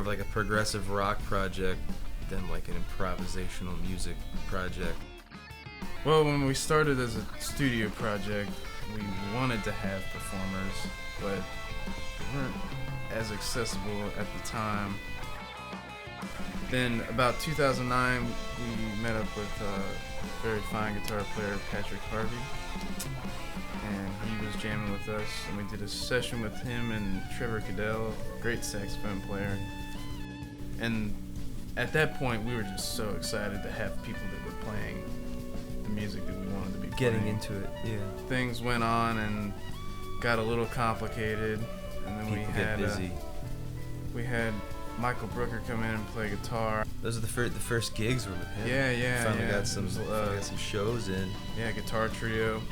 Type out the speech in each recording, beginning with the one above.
more of like a progressive rock project than like an improvisational music project. Well, when we started as a studio project, we wanted to have performers, but they weren't as accessible at the time. Then about 2009, we met up with a very fine guitar player, Patrick Harvey, and he was jamming with us, and we did a session with him and Trevor Cadell, great saxophone player. And at that point, we were just so excited to have people that were playing the music that we wanted to be Getting playing. into it, yeah. Things went on and got a little complicated, and then we had Michael Brooker come in and play guitar. Those are the first gigs were with him. Yeah. Finally got some shows in. Yeah, guitar trio.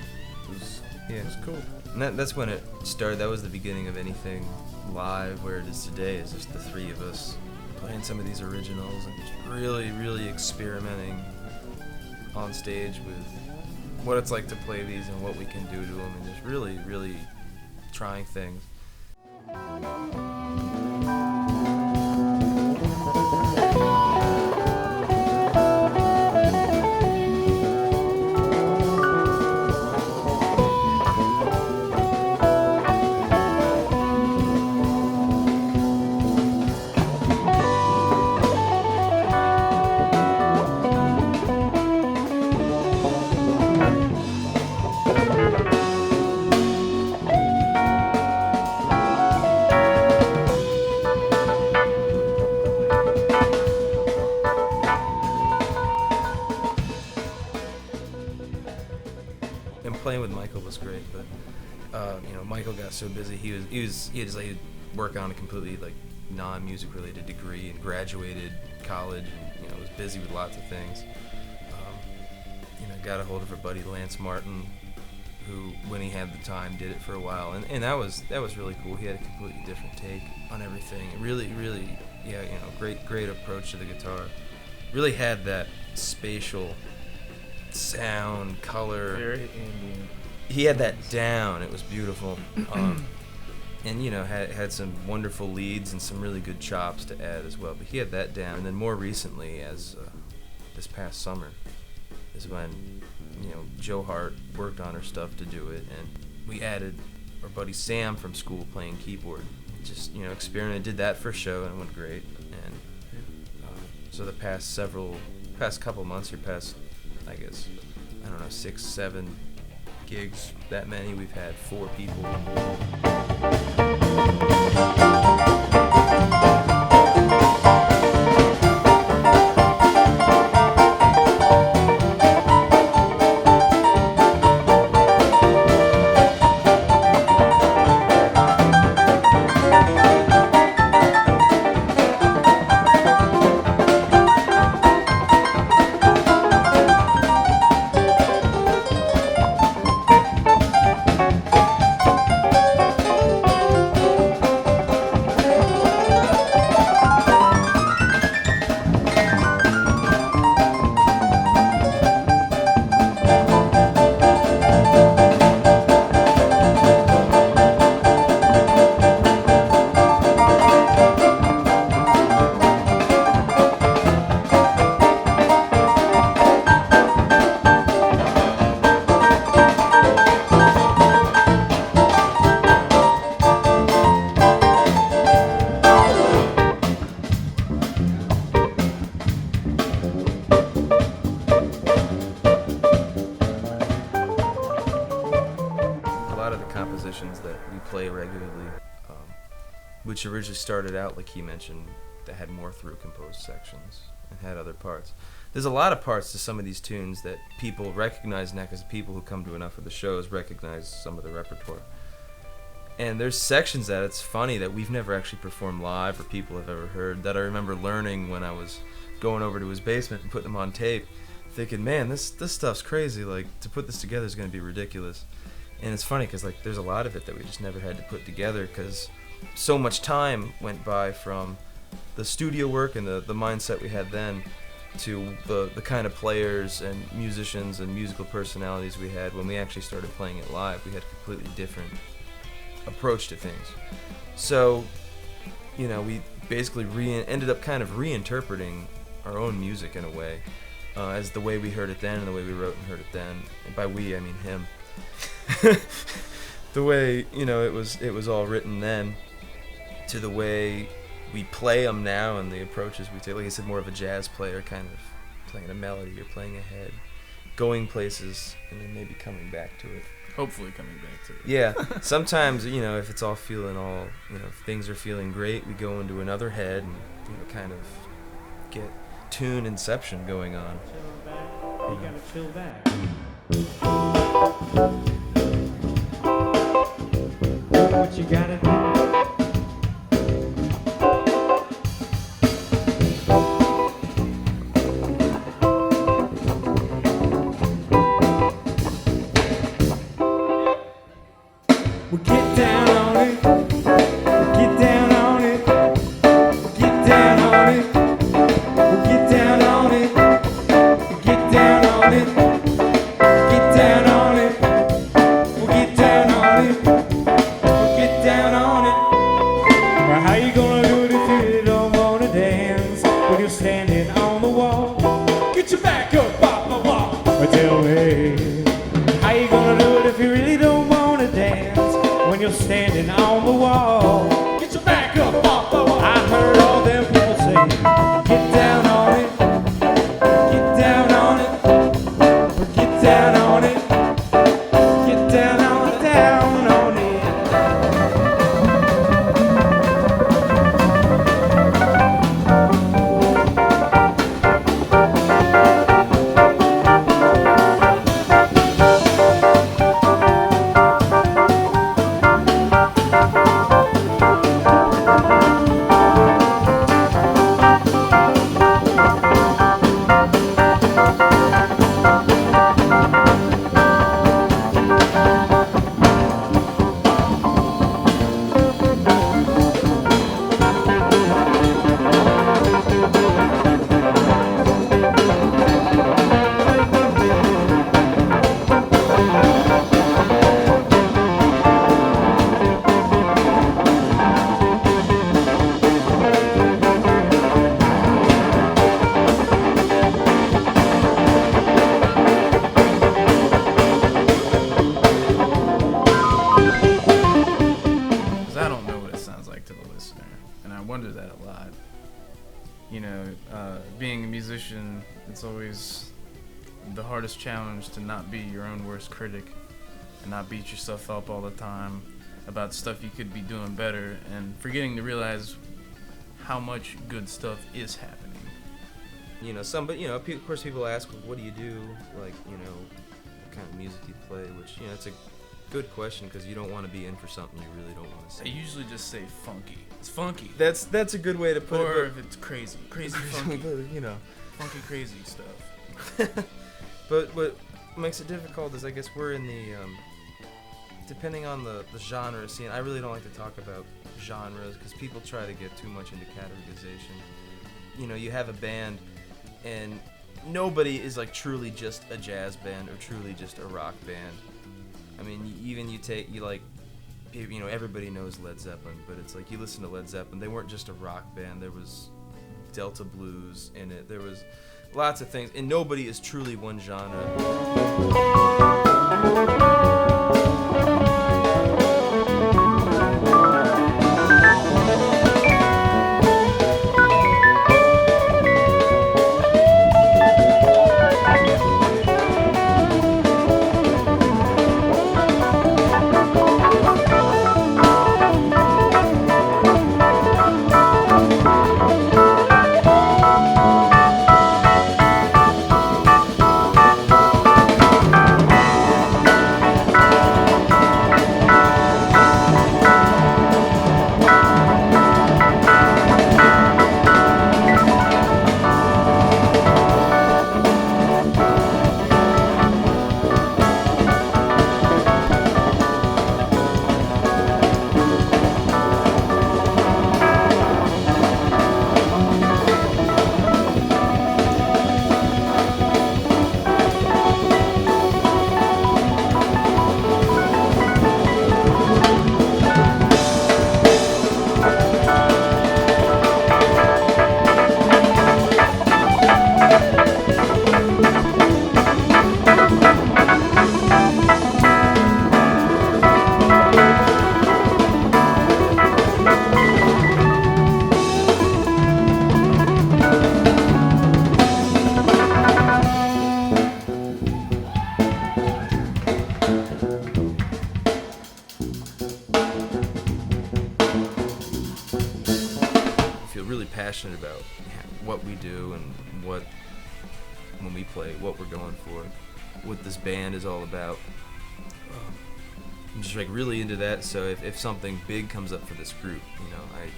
It was cool. And that's when it started. That was the beginning of anything live where it is today. Is just the three of us playing some of these originals and just really, really experimenting on stage with what it's like to play these and what we can do to them, and just really, really trying things. And playing with Michael was great, but Michael got so busy. He had like work on a completely like non-music related degree and graduated college, and was busy with lots of things. Got a hold of our buddy Lance Martin, who, when he had the time, did it for a while, and that was really cool. He had a completely different take on everything. Really, great approach to the guitar. Really had that spatial sound, color. Very ambient. He had that down. It was beautiful. And had some wonderful leads and some really good chops to add as well. But he had that down. And then more recently, as this past summer, is when Joe Hart worked on her stuff to do it, and we added our buddy Sam from school playing keyboard. Just experimented, did that for a show, and it went great. And so the past couple months, I guess, 6, 7 gigs, that many, we've had 4 people. That we play regularly, which originally started out, like he mentioned, that had more through composed sections and had other parts. There's a lot of parts to some of these tunes that people recognize now, because people who come to enough of the shows recognize some of the repertoire. And there's sections that it's funny that we've never actually performed live or people have ever heard, that I remember learning when I was going over to his basement and putting them on tape, thinking, man, this stuff's crazy. Like, to put this together is going to be ridiculous. And it's funny because there's a lot of it that we just never had to put together, because so much time went by from the studio work and the mindset we had then to the kind of players and musicians and musical personalities we had when we actually started playing it live. We had a completely different approach to things. So, we basically ended up kind of reinterpreting our own music in a way, as the way we heard it then and the way we wrote and heard it then. And by we, I mean him. The way, you know, it was all written then to the way we play them now and the approaches we take. Like I said, more of a jazz player, kind of playing a melody or playing ahead, going places, and then maybe coming back to it. Hopefully coming back to it. Yeah. Sometimes, you know, if it's all feeling all, you know, if things are feeling great, we go into another head and, you know, kind of get tune inception going on. You gotta chill back. What you gotta do? Well, get down on it. Get down on it. Get down on it. Well, get down on it. Get down on it. Get down on it. Well, get down on it. Well, get down on it. Well, how you gonna do it if you really don't wanna dance when you're standing on the wall? Get your back up off the wall. Well, tell me, how you gonna do it if you really don't wanna dance when you're standing on the wall? Get your back up off the wall. I heard all them people say, get down on it. Get down on it. Get down on it. Get down on it. Down on it. Because I don't know what it sounds like to the listener, and I wonder that a lot. You know, being a musician, it's always the hardest challenge to not be your own worst critic and not beat yourself up all the time about stuff you could be doing better, and forgetting to realize how much good stuff is happening. You know, but, you know, of course people ask, well, what do you do? Like, you know, what kind of music do you play? Which, you know, it's a good question because you don't want to be in for something you really don't want to I say. usually just say funky. It's funky. That's a good way to put Or it. if it's crazy. Crazy But, funky. you know. Funky crazy stuff. But what makes it difficult is, I guess, we're in the, depending on the genre scene, I really don't like to talk about genres because people try to get too much into categorization. You know, you have a band and nobody is like truly just a jazz band or truly just a rock band. I mean, you know, everybody knows Led Zeppelin, but it's like you listen to Led Zeppelin, they weren't just a rock band. There was Delta blues in it. There was lots of things, and nobody is truly one genre. passionate about what we do and what, when we play, what we're going for, what this band is all about. I'm just like really into that. So if something big comes up for this group, you know, I'm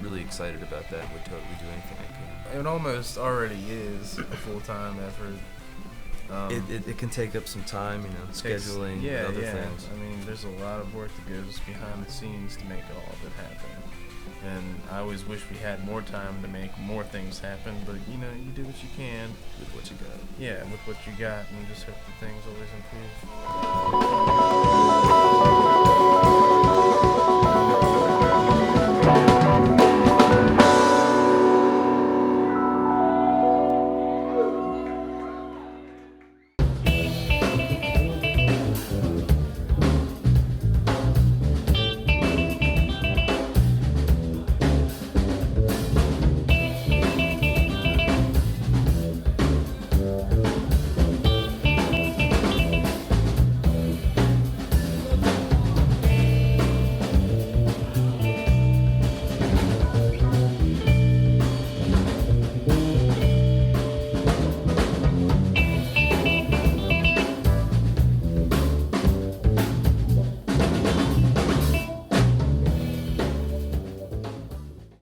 really excited about that and would totally do anything I can. It almost already is a full-time effort. It can take up some time, you know, scheduling and other things. I mean, there's a lot of work that goes behind the scenes to make all of it happen. And I always wish we had more time to make more things happen, but you know, you do what you can. With what you got. Yeah, with what you got, and just hope that things always improve.